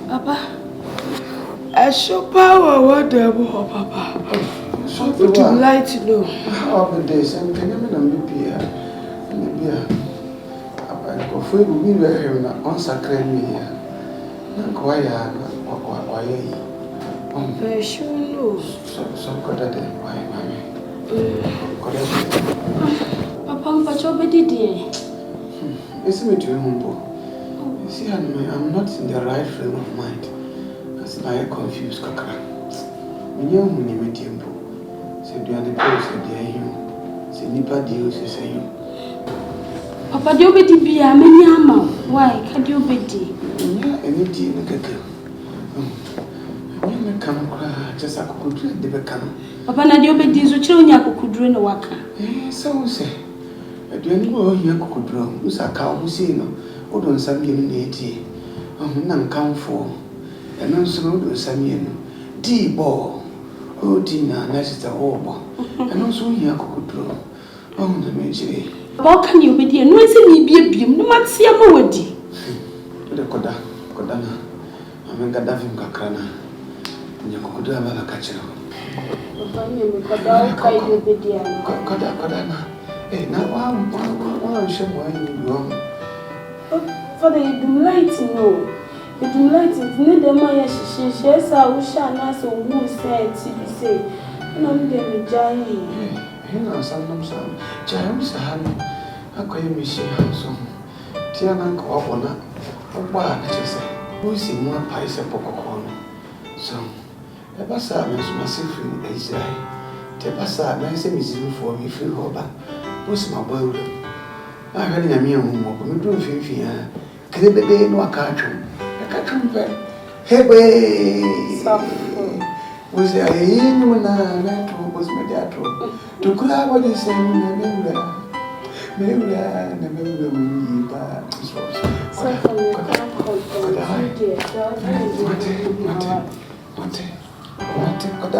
Papa, I show power what the Papa. So put him light low. How the days and can you be here? I go for you, we were on sacred me here. Not quite, why, very sure no. Some got that why, mammy. Papa, but you're better, dear. It's me to humble. You see, I'm not in the right frame of mind. That's why I confused Kakra. When you're in the temple, said you are the person, dear you. Say, Nipa deals, you say you. Papa, do you be a many ammo? Why can't you be? Yeah, any tea in the cake. I come cry, just a could drink the become. Papa, now you be these children could drink a waka. Eh, so say. I don't know you could draw. Who's a cow who say no? Or don't some in the tea. None come for. And no so do some yen. Tea ball. Oh, dinner, that's the orb. And also you could draw. Oh, the major. How can you be dear? No, it's be a beam, no matter see a moody. The Kodana. I'm in Gadavim Kakrana. You could have a catcher. Kodana. Eh, now I'm sure why you wrong. Father, you do light, no. You do light, it's not the Maya, she shares our shall not so who said to say. And I'm them giant. Hina some James hand. I call me she house. Tiana go up on a bar, just say. Who's in one pies a popcorn? So, the bassa is massively as I. The bassa, nice and easy for me, free hobby. Who's my boy? I heard a mere woman, but don't feel fear. Can it be no cartoon? A cartoon pen. Hey, was there anyone I met who was mediator? To grab what is saying, maybe I never will be bad. Could I?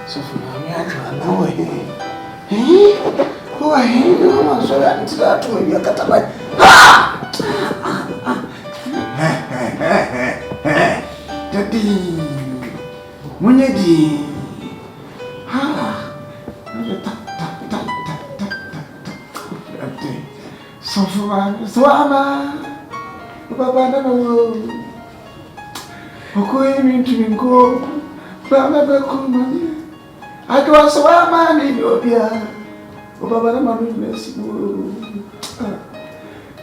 So for now, no way. Oh, I hate you, so that's that to me. Cut away. Daddy, Munedi. So Swama, Papa, no. Okay, to go. Baba, come. I do a Swama in your beer. Baba, no, bless you.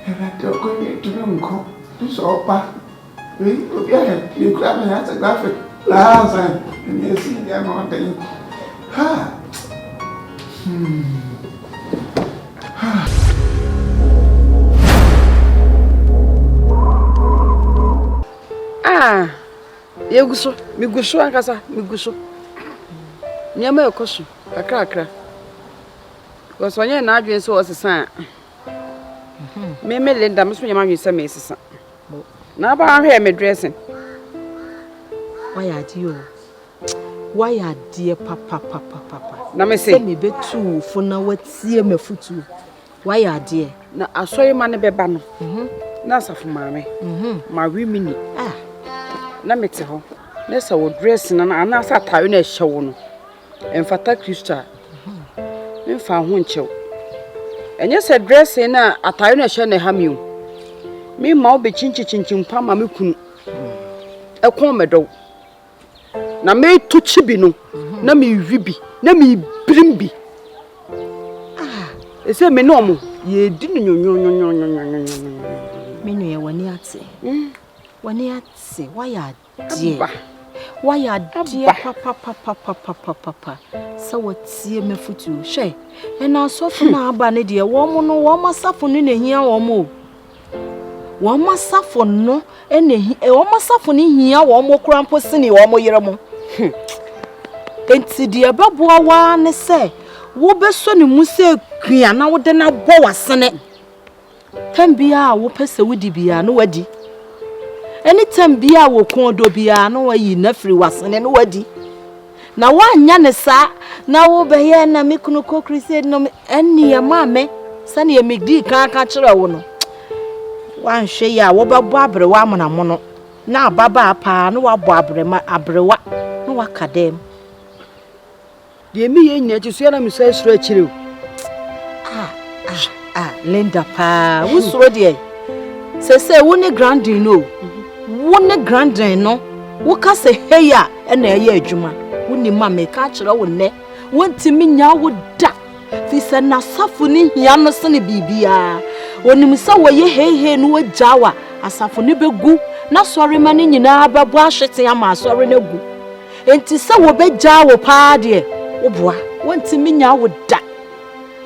And I don't go to Uncle. This opera. You grab me as a graphic. Lazan, and you see them on the. Ha! Ah, you go so, me go so, Ankasa, me go so. Nyama ekoso, akra. Because when you na adwen so osesa. Me Linda, me so nyama adwen se me sesa. Na ba hwe me dressing. Why are you? Why are dear papa? Na me say me betu for na watie me futu. Why are dear? Na asoye ma ne beba no. Na asafo maame. Ma wi mini. Ah. Na mete ho. Na sa wo dressing na ana sa tawe na ehye wo no. Emfata Krista. Me fa ho nchew. Enye se dressing na atawe na ehye na ha mi o. Me ma obe chinchim pa ma me kunu. Ekon medo. Na me to chibi no. Na me wibi, na me brimbi. Ah, ese me no mo ye di no nyonyo. Me no ye wani ate. Wani ate, why are dear? Why are dear papa? So watie me futu. She, and I saw for na aba ne dear woman no one masafo ni ne hia wo mo. One masafo no ene one masafo ni hia wo mo krampo sini wo mo yere mo. Enti de ababoa wa ne se wo beso ne mu se kua na wo de na bo wasene tambia wo pese wudi bia no wadi anytime bia wo kon do bia no wayi na firi wasene no wadi na wanya ne sa na wo be ye na me kunu ko crusade no eni ya mame sane ya migdi kan kire wo no wan hwe ya wo be bo abrewa amana mo no na baba pa no wa bo abrewa no wa kadem de mi ye nya chiso ya na mi so asuro akire Linda pa wo suro de se wo ne grandin no wo ne grandin no wo ka se heya na ye adwuma wo ni mame ka kire wo ne wontimi nya wo da fi se na safo ni hia no se ne bibia wonim se wo ye hehe no wajawa asafo ne begu na sori ma ne nyina bebo ahwete ama asori na gu enti se wo beja wo pa de wo boa wontimi nya wo da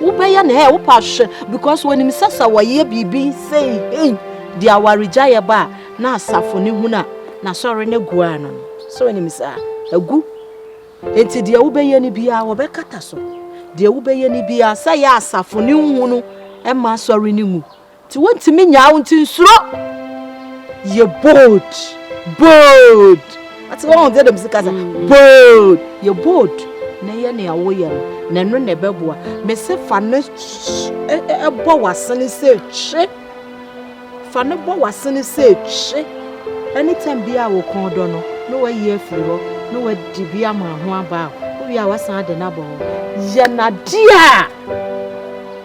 wo be ya na he wo pa hwe because wonim se sa wo ye bibi say hey dia warija ye ba na asafo ne hu na sori na gu ano so wonim se agu enti dia wo be ye ni bia wo be kata so dia wo be ye ni bia sa ya asafo ne hu no e ma sori ni mu ti wontimi nya wo nti nsuro ye bold ati won de dem sikaza bold ye bold na ye na wo ye na no ne beboa me se fa no e bo wasene se chi fa no bo wasene se chi anytime bia wo kon do no wa ye afiri ho no wa di bia ma ho aba wo bia wasan de na bo ye na dia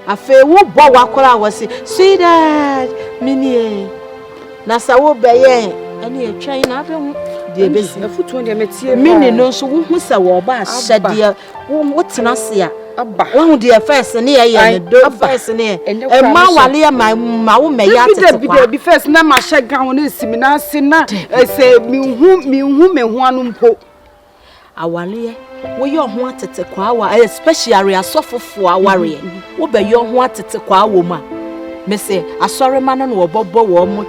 afa wo bo wakora wo se sweetheart mini na sa wo beye ani etwan na abehu de besi afutu de metie mini no so wo hu sa wo ba hyade wo tena se a aba wo hu de first ne ye ne do first ne e ma wale ma wo me ya tete bi first na ma hye gan won nsimi na ase na se mi hu me ho anu mpo awale wo ye ho atete kwa wa especially asofofo aware wo be ye ho atete kwa wo ma me se asore ma no wo bobo wo mo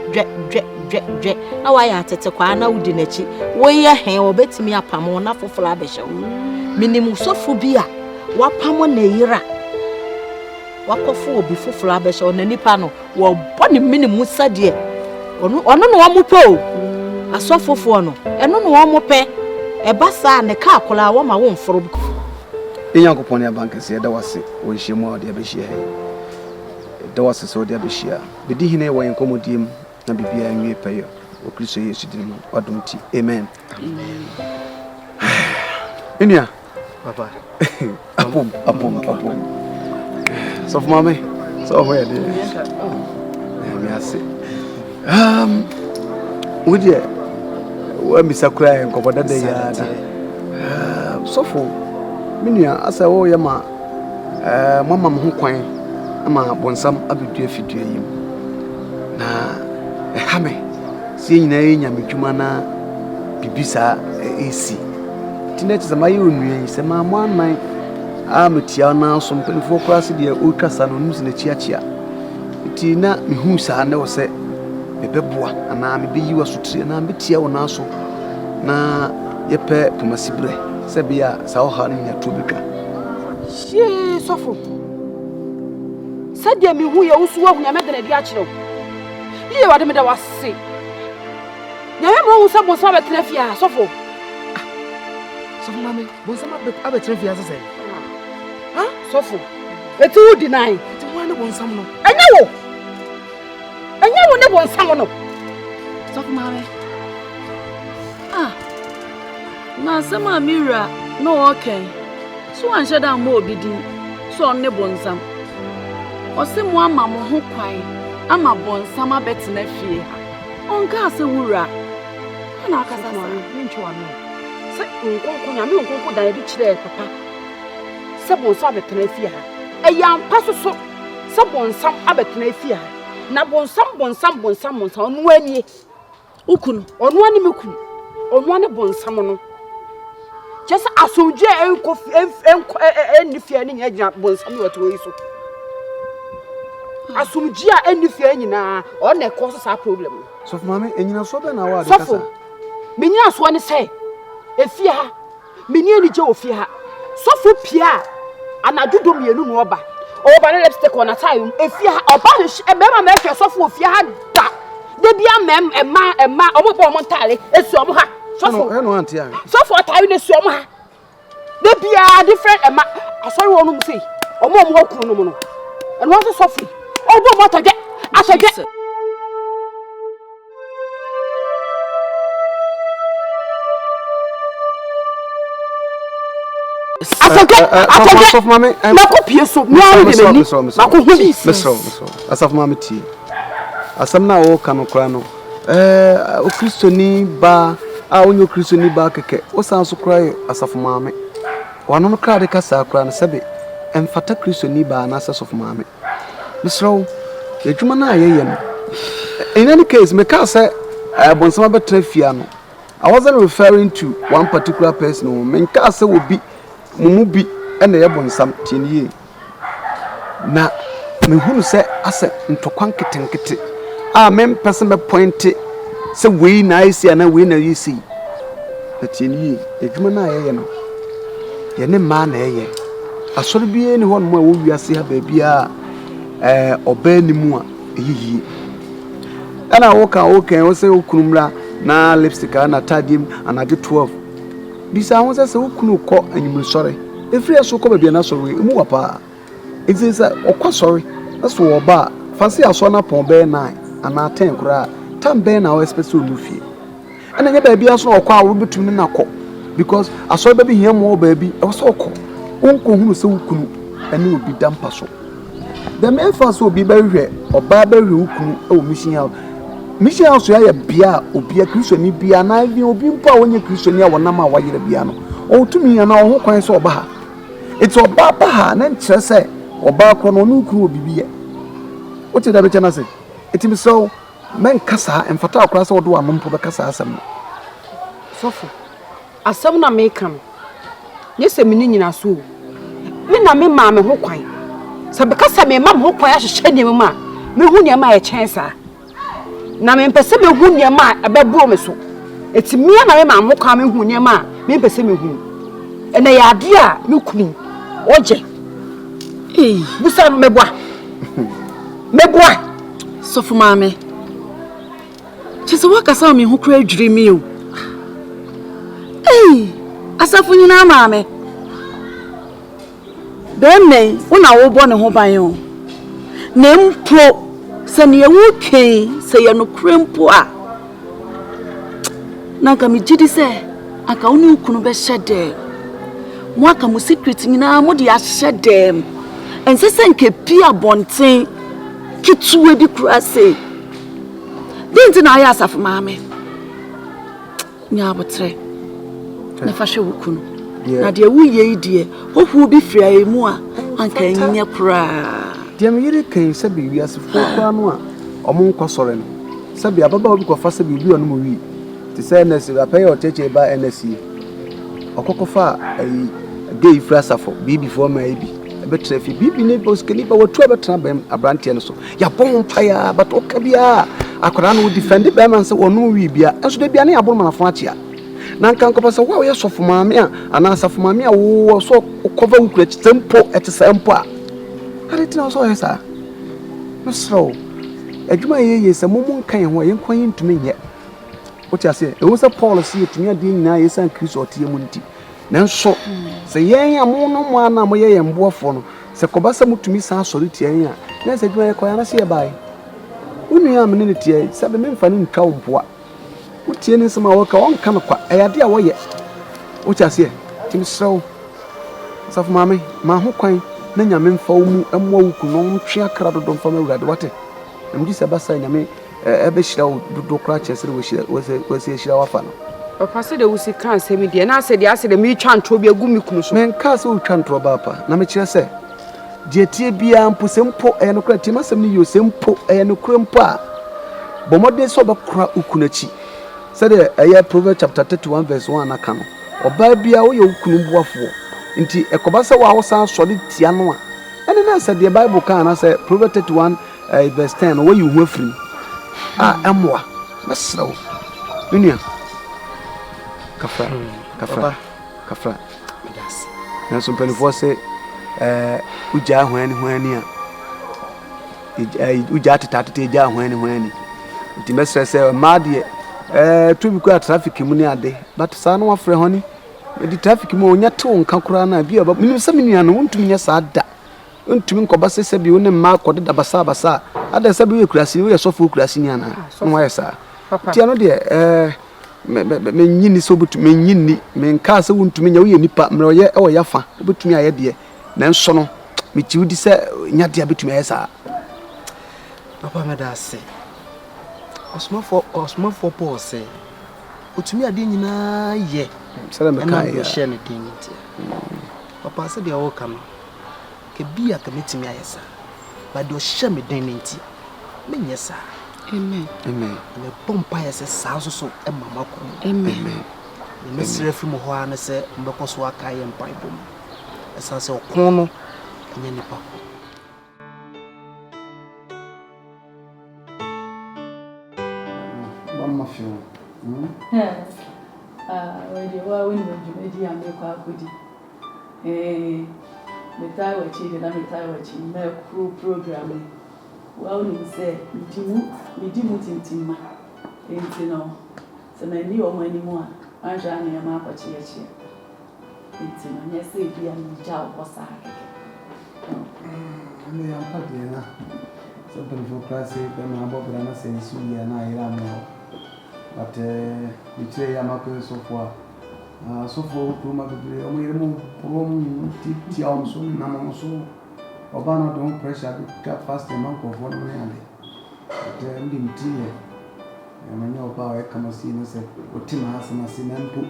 dwe na wa ya atete kwa na udi nachi wo ye he wo betimi apam na foforo abehye wo minimu sofo bi a wapam na yira wakofo obi foforo abehye wo na nipa no wo boni minimu sade ono no wo mo pe asofofo no eno no wo mo pe ebasa ne ka akola wo ma wo mforo bi Yankopon ya bankese da wase wo nhyiemu a de abehye da wase so de abehye bedi hine wo yenkomodim na bibia nwie payo o Kristo Yesu din mu adumti amen Inia papa apom so for mama so where dey me ase wo dia wo misakura enkoboda da ya so for minia asa wo ye ma mama ho kwan ama bonsam abedu afidue yim na hame sie nyina enya medwuma na bibisa esi tinet zamaye onue sema mo anan ametia na so mpenfo kwase de otwasa no nusi na chiachia ti na mehu sa na wo se bebeboa ana mebeyiwa so tire na metia wo na so na yepe pomasibre se bia sa wo ha no nya to betwa she sofo sadia mehu ye usuwa hu nya medena bi a kire iye wade meda wase nyawe mo usa bo sa betra fia sofo sofo mame bonsa ma abetre fia sese ha sofo etu deny ti wan ne bonsam no enyawo ne bonsam no sofo mame na sama mira no okay so an sheda mo obidi so on ne bonsam ose mo ama mo ho kwan ama bonsam abetena fie onka se wura na akasa sa ntwa no se nkonko nya me nkonko dan di kire papa se bonsam abetena fie ha eyampa so se bonsam abetena fie ha na bonsam onu anie ukunu onu ani mekunu onu ani bonsam no just asomdwe enko enifie ni nya bonsam wato yi so asomdwe a enifie nyina o na cause sa problem so for mama enyina so be na wa de kasa kasa menyina so ne say efie ha meni ani je ofie ha sofo pia anadudo mienu no oba oba na lipstick on atime efie ha oba be ma make sofo ofie ha da de bia mem ema omo bo mo ntale esu omo ha sofo no antia sofo tayo ne esu omo ha They be a different. I saw you on say. Or more kunu. And what's the softly? Oh, what I get? I get. Asaf mami, Asaf mami ti. Asam na o kanu kra no. O Kristoni ba, onyo Kristoni ba keke. O san so kra Asaf mami. Wano no kra de kasa kra no sebe. Emfata Kristoni ba na Asaf mami. Misro, edwuma na ayeye no. In any case, me ka say bonsama betrafia no. I wasn't referring to one particular person. Me ka say obi Mumubi and the Yabonsam Tinie. Na me who say, I said, into quankit. Ah, men person be pointed, so we nice and a winner you see. The Tinie, a Jumana, Yenny man, I should be anyone more we are see her baby, or Benny Moore, ye. And I walk and say, Okumra, na lipstick and I tied him and I did 12. Bisa wonsa se wokunu kɔ anyim sɔre efiri aso kɔ baabi na sɔre emu wapa enti sɛ ɔkɔ sɔre aso wɔ ba fancy aso na pɔn bɛ 9 ana 10 kura tam bɛ na expect so mu fie ɛna nya baabi aso na ɔkɔ a wobetum ne na kɔ because aso baabi hia mo baabi ɛwɔ sɛ ɔkɔ wonko hunu sɛ wokunu ɛne obi dampa so the main first obi bɛhwɛ ɔba bɛhwɛ wokunu ɛwɔ mission house mission house ya bia obi a Kristoni bia na bi obi mpo a wonye Kristoni a wonam a wayere bia no o tumi ya na ho kwan se oba ha eti oba ba ha na nkyere se oba kro no no kru obi bia o te da be chana se eti mi so men kasa emfata akra se wodo wa mpo be kasa asem sofo asem na me kan ne se me nyina so me na me ma me ho kwan se be kasa me ma me ho kwan a hwehwe ne me me hu ne ma ye chen sa na me mpese me hu niema abebro me so eti me na me ma mo kwa me hu niema me mpese me hu ena ya ade a me kunu oje busa no meboa sofu maame chese wakasa me hu kura adwiri mi o asafu nyina maame bemme una wo bo ne ho ban o na mpo se ne wuke se ye no krempo a na ka mi gidi se aka woni ukunu be hyede mo aka mo secret nyina mo de ahyede ense se nke pia bonten kituwe bi kura se dinti na ya asafu maame nya abotre na fa hwe ukunu na de wuye idie hohu bi fira emu a anka nya kura Diam yiri kan se bi wiase fo kwa no a omo nkosore no se bi ababa obi kofa se bi no mo wi ti se na se apay o cheche ba NSC okokofa ai gay frasafo bibi fo ma bi ebe trefi bibi ne boskeli ba wotu abetena bam abrante no so ya bon paya but okabia akora no defend be man se wonu wi bia enso de bia ne abon manafo achia na nkan kopa se wa ye sofo maame a ana asafo maame a wo so cover ukura tempo etisempo a Aritina so yesa. Misro. Adwuma ye se momun kan ho ye nkwan ntumi nye. Wo ti ase, e wo se Paul se etumi ade nyina ye san Kristo otie mu nti. Nanso se yen amo no mo ana mo ye yemboafo no. Se kobasa mutumi san sori tie yen a. Na se adwuma ye kwa na se ye bai. Unu ya mene ne tie, se be memfa ne ntwa wompoa. Wo tie ne nsema wo ka won ka no kwa. Ayade a wo ye. Wo ti ase, ti misro. Safo mame, ma ho kwan na nyame mfa mu amwa wuku no ntwe akra dodo mfa ma wurade wate amdi se basa nyame ebe hira dodo kra chesere wo se hira wafa no papa se de wusi kan se mi de na se de ase de mi twa ntro bi agu mi kunu so men ka se wo twa ntro ba pa na me kire se de tie bia mpo se mpo no kra tie masem ni yo se mpo no kra mpo a bomode so ba kra ukunu achi se de Proverbs chapter 31 verse 1 aka no oba bia wo ye ukunu buafo nti ekobasa wa wosan sori tia no a ene na say the Bible kan na say Proverbs 31 verse 10 wo you hu afiri amwa mesrawo dunia kafra yes na so penifo say uja hwani a uja tata eja hwani nti mesra say ma de tu bi kwa traffic mu ni ade but sa no afre honi the traffic mo nya to nka kura na bi aba minim se menua no wontumi nya saa da wontumi nkɔba sese bi woni ma kɔde da basa ada se bi we kurasi we sofo kurasi ni ana no wa yesa tia no de me nyini so butu me nyini me nka se wontumi nya we nipa me oye e wo yafa obetumi aye de na nso no me ti wudi se nya de abetumi aye saa papa me da se osmofo Paul say otumi ade nyina ye sala me kai ya she ne din nti papa se de o kam ke bia ka metimi ayesa ba de o she me din nti me nyesa amen me pompa yesa sa so e mama ko amen me sire fi mo ho an se mbekọ so aka ye mpa ibom esa se okon no enya nipa mama fio when you were when you and make a goodie. The tie were cheated and the tie were cheated, my crew programming. Well, you say, we didn't intima. Ain't you know? So, I knew anymore. I ran a map of cheer. It's in a yes, be and job was I. I am happy. Something for classic, and I'm about to say, Sue and I am more. But we say I'm not so far. So for to my baby, only remove from Tian soon, Namon so. Obana don't pressure cut fast a monk of 1 minute. But dim tea. And I know about a camasina said, what Tim has and I see them put.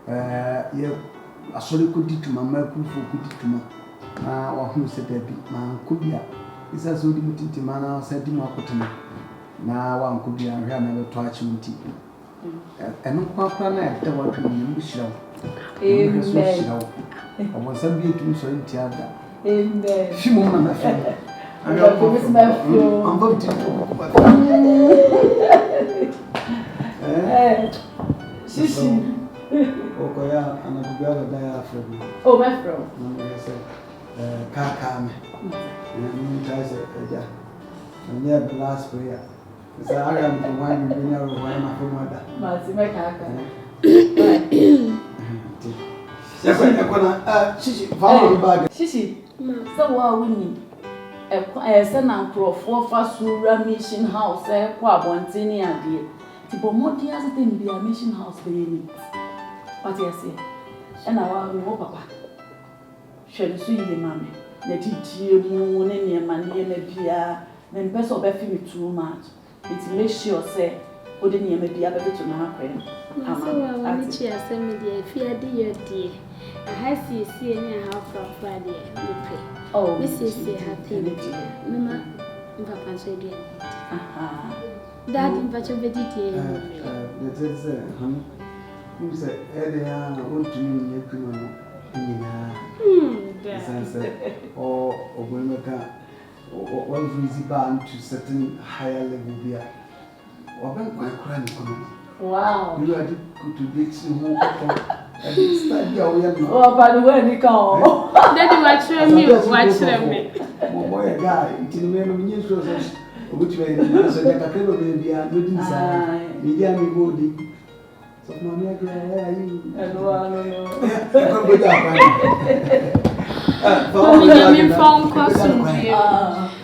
Yeah, I saw it could do to my milk for good to my. Or who said that man could be. It's a so limited man, said him up to me. Now one could be a never touch you tea. And no papa, I want to be show. I was a bit too so in theatre. Amen. Few moments. I got my flow. I'm voting for Sissy. Oh, yeah, and I could die after me. Oh, my friend. Car come. And you guys are and yeah, the last prayer. So I am the one you know why my mother. Marty, my car. Shishi, so what we need a son and crow for fast mission house, qua one tiny idea. Tipo more dears than be a mission house for you. What you say? And I will papa. Shall see you, mammy. Let it you moon and your money and a beer, then best of me too much. It makes sure say, wouldn't you maybe a better to my friend? I'm a chair, send me the fear, dear. I have see any how from Friday. Oh, Mrs. Happy, Mamma, Papa said, Daddy, but you're vegetarian. That is, honey. You said, Eddie, I want to meet you. Or when we can, one easy band to certain higher level beer. Or when my cranny. Wow, you are good to get some more. Oh, by the way, you come. Daddy, watch me. Boy, a guy, until the man of news which way the cable will be a good inside. Medium body. So, Mamma, phone costume.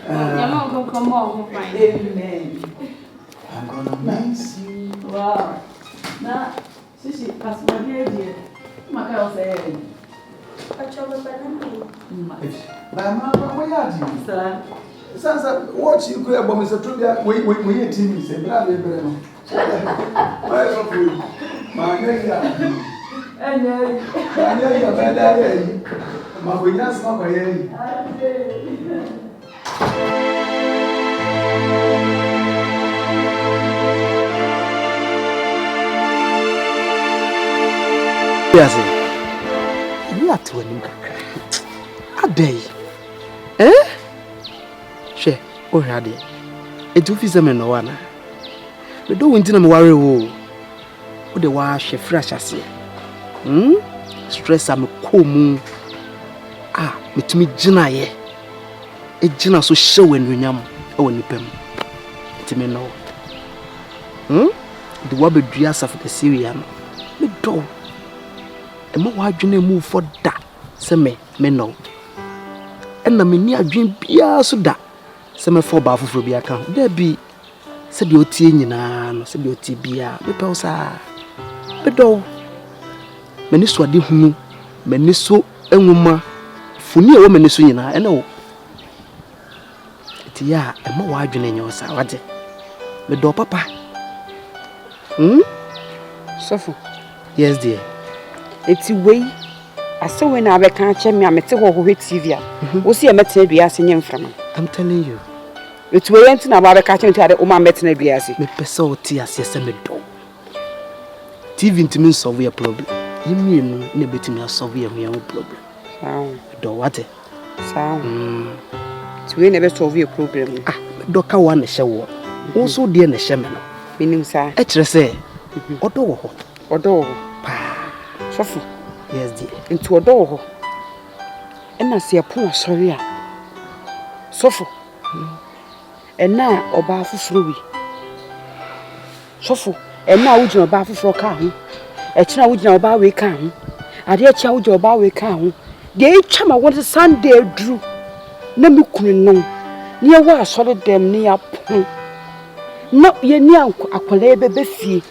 I'm come on. Amen. I'm gonna miss you. Wow. Now, Sissy, pass my dear. My girl said, I trouble banana. My mama, where are you? Sir, Sansa, what you could have bought Mr. Trubia, we a TV, say, brother, my nigga, and you're better. My witness, my yes, you are to a day. Eh? She, oh, had it. It took his no one. But don't win to worry. Oh, the wash a fresh as stress am cool moon. Ah, with me, Jina, ye. A Jina so show when we yam, oh, nipem. It may know. The wobble dress of the Syrian. Me do. Emma wadwene move for that. Se me no. Enna me ni adwen bia so da. Se me for ba foforo bia ka. Da bi se de otie nyina no, se de otie bia. Me pe sa. Be do. Me ni so ade hunu. Me ni so enwuma. Funi e wo me ni so nyina ena wo. Ti ya emma wadwene nyo sa wade. Me do papa. Sofo. Yes dear. Eti wei ase we na abeka ache me amete ho TV a. Wo se e mete dua ase nye mframa. I'm telling you. Eti wei enti na abeka ache me ade o ma mete na dua ase. Me pese o ti ase se me do. TV ntimi solve your problem. Yimi no na betimi solve your problem. Do what? Ti wei na be solve your problem. Do ka wa na hye wo so de na hye me no. Minim sa. E kire se odo wo ho. Odo wo pa. Sofo. Yes dear. Nti odo wo ho. Ena se epon asori a. Sofo. Ena oba afufuro wi. Sofo. Ena wugina oba afufuro ka ho. E kira wugina oba we ka ho. Ade kira wugina oba we ka ho. De etwa ma won Sunday dru. Na me kunu no. Ni e wa asori dem ni apon. Na ye ni akwale bebe fie.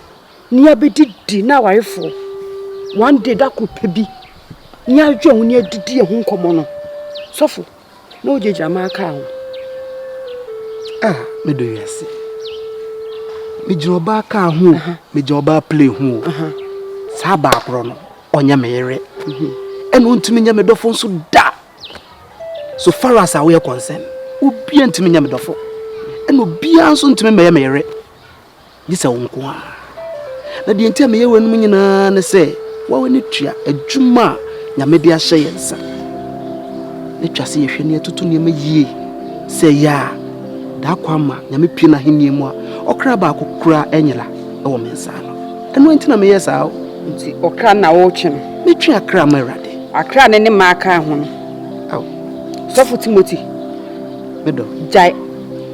Ni abedidi na warefo. One day that could be. Ni adwo hu ni adidi e hu nkomo no. Sofo. Na ojeja ma aka ho. Me do yesi. Me jino ba ka ho, me jino ba play ho. Sa ba akro no, onya me yere. Eno ntumi nya me dofo nso da. So far as we are concerned, obi ntumi nya me dofo. Eno bia nso ntumi me yere. Gisa wonko a. Na de ntia me ye wanum nyina ne se, wa wani tua adwuma nya me de ahye yensa. Ne twa se yehwe ne atutu ne ma yie. Se ya da kwama nya me pie na henie mu a, okra ba akokura enyela e wo mensa no. Eno ntina me yesa o. Nti okra na wo twe no. Me twa akra ma rade. Akra ne ma aka ho no. Aw. Sofo Timothy. Me do. Jai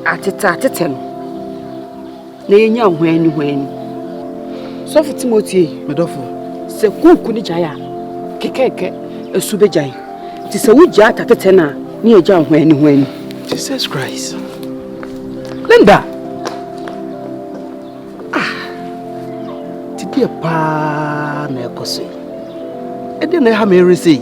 atete no. Na yenya hwani. Sofo Timothy. Me do fo. Se kuku ni jai a. Kekeke esube jai. Ti se wuja atete na ni eja hwani. Jesus Christ. Linda. Tidi pa na ekoso. Ede na ha me resi.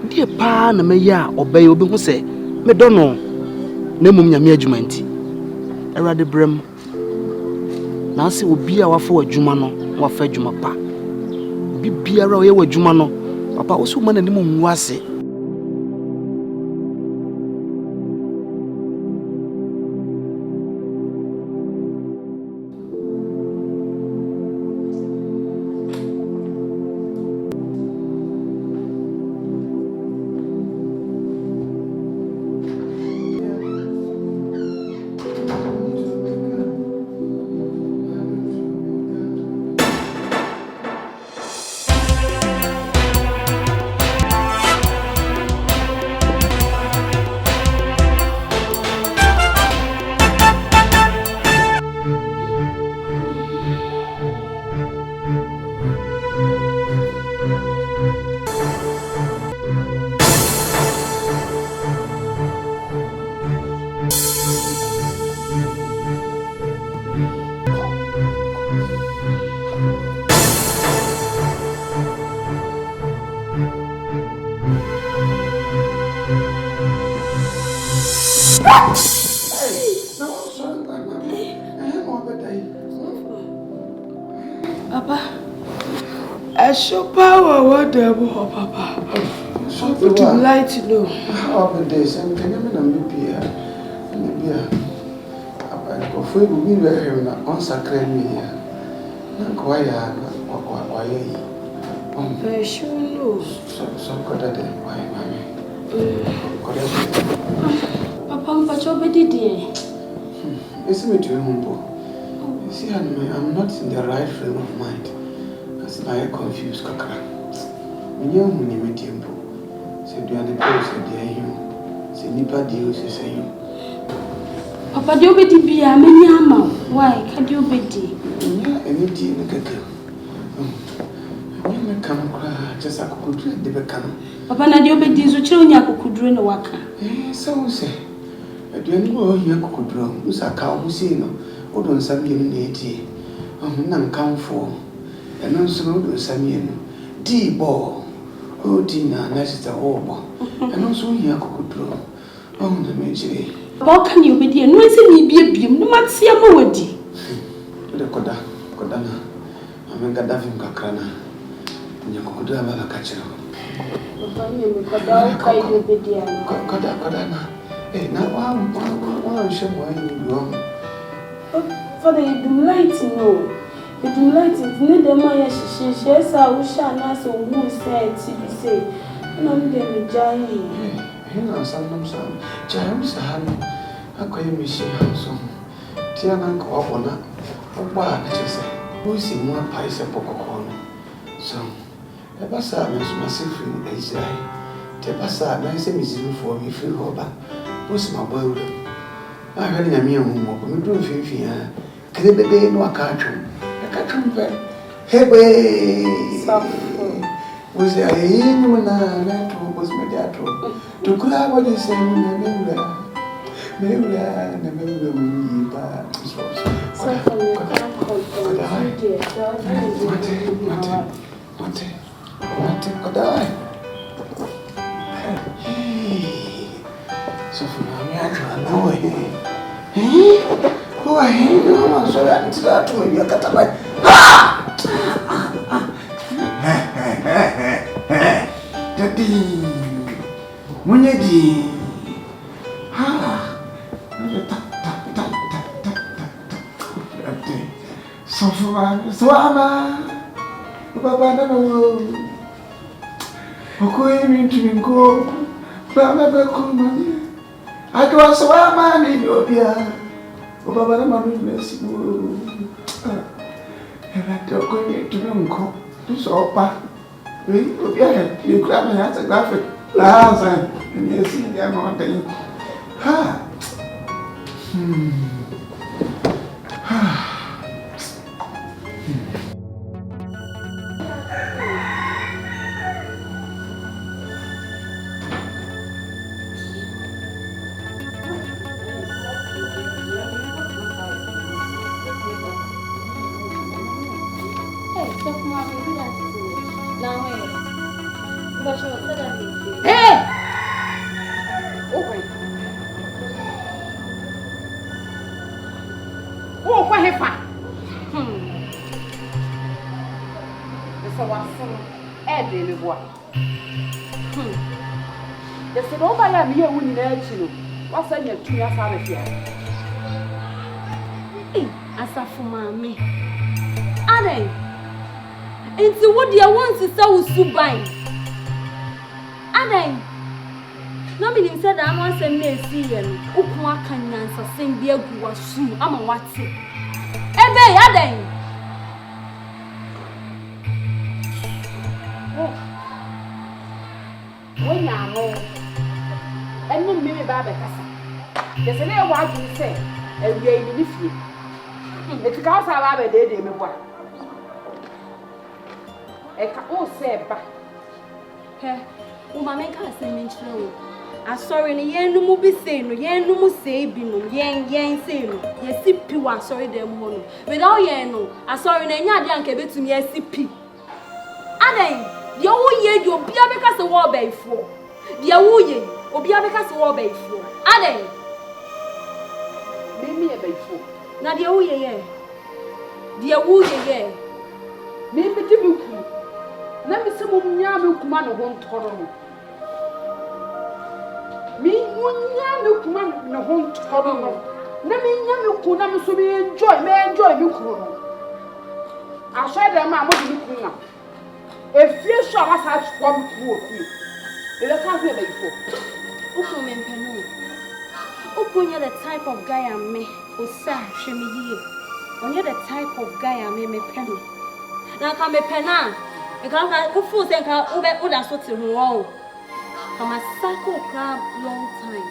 Die pa na me ya obey obi hu se me do no na mum nyame adwuma nti. Erade brem. Na se obi a wafa adwuma no, wafa adwuma pa. Obi biara o ye adwuma no, papa wo so ma na nim nwu ase. Papa, I show power what the boy, Papa. Would you like to know? How the days and can you not be here? I go for you, we will hear on sacred me here. Not quite why. I sure know. So good at it, why, mammy? Papa, but you're better, dear. Listen me to you, humble. You see, I'm not in the right frame of mind. As I confused, Kakra. When you're in the temple, said you are the post, said you. Said Nipa deals, say you. Papa, do you be a many ama? Why can't you be? Yeah, any tea in the cake. When I come, just a could drink the become. Papa, na do be these which you could drink the waka. Eh, so say. I don't know you could draw. Who's a cow who say no, or don't some in tea. None come for. And also do some yen. Tea ball. Oh, Tina, that's the whole. And also here could draw. Oh, the major. How can you be dear? No, it's me be a beam, no matter see a moody. The Kodana. I'm a Gaddafi Kakrana. You could have a catcher. Kodana. Eh, now one show why you wrong. For the lighting, no. The lighting, neither my she shares our shana so who said to be said. And I'm getting giant. Hina some James Hand. I call you Michelle House. Tiana go up on that. Oh, what did you say? Who is in one piece of popcorn? So, the Bassa is massive in Israel. The Bassa, nice and easy for me, free rubber. What's my boy? I heard a mere woman, but we do feel can the day no catch him. I catch him back. Hey, was there a human was my dad to grab what you say in the maybe I never will but so for me, I don't know. Oh, I hate you. So that's that to me. I got my Daddy, Munyadi. Swama, Papa, no, okay, to go, Baba, I go swama in your beer. Papa, I'm bless you. And I don't go to go. So, Papa, you grab me as a graphic. Last and you see them on the ha. Into what you want to sell Subai. Aday. No meaning said I want to see and Ukwa can answer sing beer was shoe. I'm a what's it. Ebe, Aday. When you know, and then maybe Baba Cassa. There's a little while to say, and we ain't with you. It's because I have a day, me what. Oh, say back. Hey, Mamma can't say me true. I'm sorry, and yen no more be saying, yen no more say, be no, yen say no. Yes, CP, I'm sorry, them one. Without yen no, I'm sorry, and yan can be to me, CP. Ade, the old ye, you'll be a because the war bay for. The old ye, or be a because the war bay for. Ade, make me a bay for. Now the old ye, the old ye, maybe the book. Let me see Munyam Kuman won't tolerate. Me, Munyam Kuman no won't tolerate. Let me Yamu Kunam so we enjoy, may enjoy Mukuru. I said them, I want Mukuna. A few showers has one poor few. They can't be before. Open and Penu. Open you're the type of guy I may, or Sam Shemi. When you're the type of guy I may penny. Now come a penna. I can't go full think I'll be good as what's wrong. From a circle crab long time.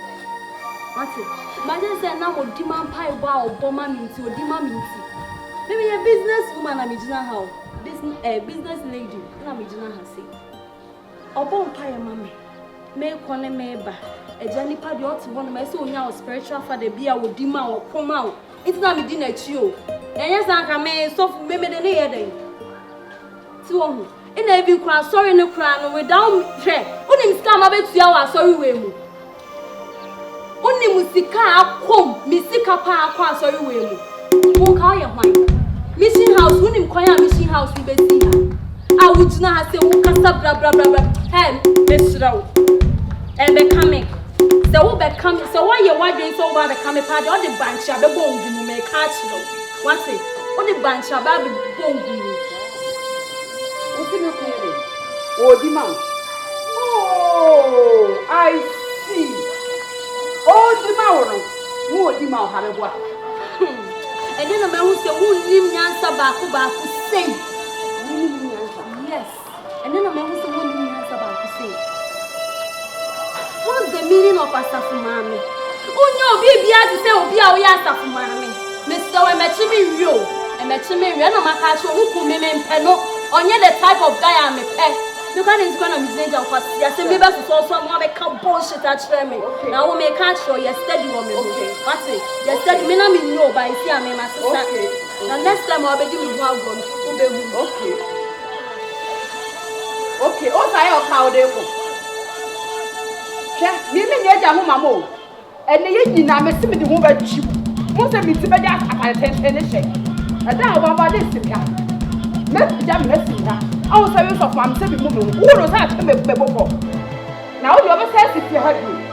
What's it? Imagine saying now what demand pie bar or bomber minty or demand minty. Maybe a business woman I'm in how business lady I'm in her say. Or bomb pie mammy. May one member. A journey party ought to one of my spiritual father be our demand or come out. It's not me dinner to you. And yes, I can make soft maybe the near day. So, in a big crowd, sorry, no crown without track. Only scam a bit to our sorry way. Only Musika come, Missika Pa, sorry way. Won't call your mind. Mission house, wouldn't inquire mission house we be see her. I would not say, who can stop blah blah blah blah. Hey, Miss Row. And they coming. So who be coming? So why you wondering so about the coming party? All the bunch of the bone you may catch you. What's it? All the bunch of the bone you. What's in your cleaning? Oh, the man. Oh, I see. Oh, the man. Who the man have a what? And then the man who said, who name Yansa Baku say? Yes. And then the man who said, who name Yansa Baku say? What's the meaning of Asafumami? Oh no, baby, I say, oh, be our Asafumami. Mr. Machimi Rio, and Machimi Reno Macacho, who could mean Peno, or yet the type of guy I'm a pet. You can't is going to be saying, of course, yes, and maybe to solve some more become bullshit at me. Now, we may catch you yesterday, woman. Okay, what's it? Yesterday, me not me know, but I see I'm my sister. Now, next time I'll be doing one gun. Okay. Okay, oh, I have how they go. Mimi nyeja ho mamo ene ye nyina mesi me de ho ba twi mo se mi ti be ja attention ne hye ada obaba de sika me ja me sika awu service of mam se bi mo me wo ro sa me boko na wo de oba say sika ha du